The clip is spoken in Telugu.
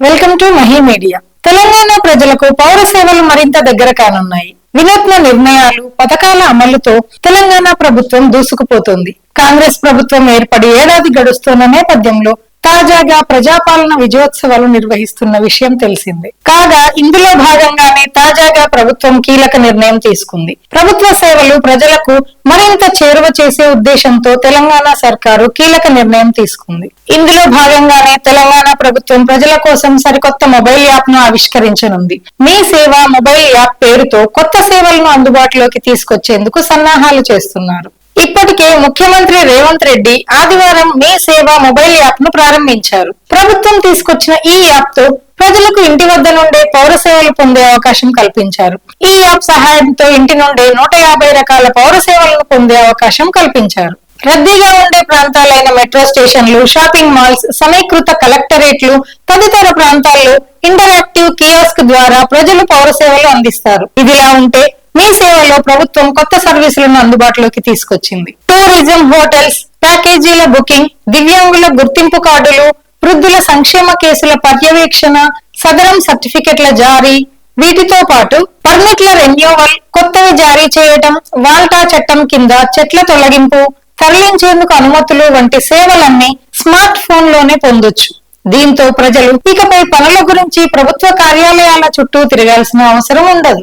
Welcome to Mahi media. Telangana ప్రజలకు పౌర సేవలు మరింత దగ్గర కానున్నాయి. వినూత్న నిర్ణయాలు, పథకాల అమలుతో తెలంగాణ ప్రభుత్వం దూసుకుపోతోంది. కాంగ్రెస్ ప్రభుత్వం ఏర్పడి ఏడాది గడుస్తున్న నేపథ్యంలో తాజాగా ప్రజాపాలన విజయోత్సవాలు నిర్వహిస్తున్న విషయం తెలిసిందే. కాగా ఇందులో భాగంగానే తాజాగా ప్రభుత్వం కీలక నిర్ణయం తీసుకుంది. ప్రభుత్వ సేవలు ప్రజలకు మరింత చేరువ చేసే ఉద్దేశంతో తెలంగాణ సర్కారు కీలక నిర్ణయం తీసుకుంది. ఇందులో భాగంగానే తెలంగాణ ప్రభుత్వం ప్రజల కోసం సరికొత్త మొబైల్ యాప్ ను ఆవిష్కరించనుంది. మీ సేవ మొబైల్ యాప్ పేరుతో కొత్త సేవలను అందుబాటులోకి తీసుకొచ్చేందుకు సన్నాహాలు చేస్తున్నారు. ఇప్పటికే ముఖ్యమంత్రి రేవంత్ రెడ్డి ఆదివారం మీ సేవ మొబైల్ యాప్ ను ప్రారంభించారు. ప్రభుత్వం తీసుకొచ్చిన ఈ యాప్ తో ప్రజలకు ఇంటి వద్ద నుండే పౌర సేవలు పొందే అవకాశం కల్పించారు. ఈ యాప్ సహాయంతో ఇంటి నుండే 150 రకాల పౌర సేవలను పొందే అవకాశం కల్పించారు. రద్దీగా ఉండే ప్రాంతాలైన మెట్రో స్టేషన్లు, షాపింగ్ మాల్స్, సమీకృత కలెక్టరేట్లు తదితర ప్రాంతాల్లో ఇంటరాక్టివ్ కియోస్క్ ద్వారా ప్రజలు పౌర సేవలు అందిస్తారు. ఇదిలా ఉంటే మీ సేవలో ప్రభుత్వం కొత్త సర్వీసులను అందుబాటులోకి తీసుకొచ్చింది. టూరిజం, హోటల్స్, ప్యాకేజీల బుకింగ్, దివ్యాంగుల గుర్తింపు కార్డులు, వృద్ధుల సంక్షేమ కేసుల పర్యవేక్షణ, సదరం సర్టిఫికెట్ల జారీ, వీటితో పాటు పర్మిట్ల రెన్యూవల్, కొత్తవి జారీ చేయటం, వాల్టా చట్టం కింద చెట్ల తొలగింపు, తరలించేందుకు అనుమతులు వంటి సేవలన్నీ స్మార్ట్ ఫోన్ లోనే పొందొచ్చు. దీంతో ప్రజలు ఇకపై పనుల గురించి ప్రభుత్వ కార్యాలయాల చుట్టూ తిరగాల్సిన అవసరం ఉండదు.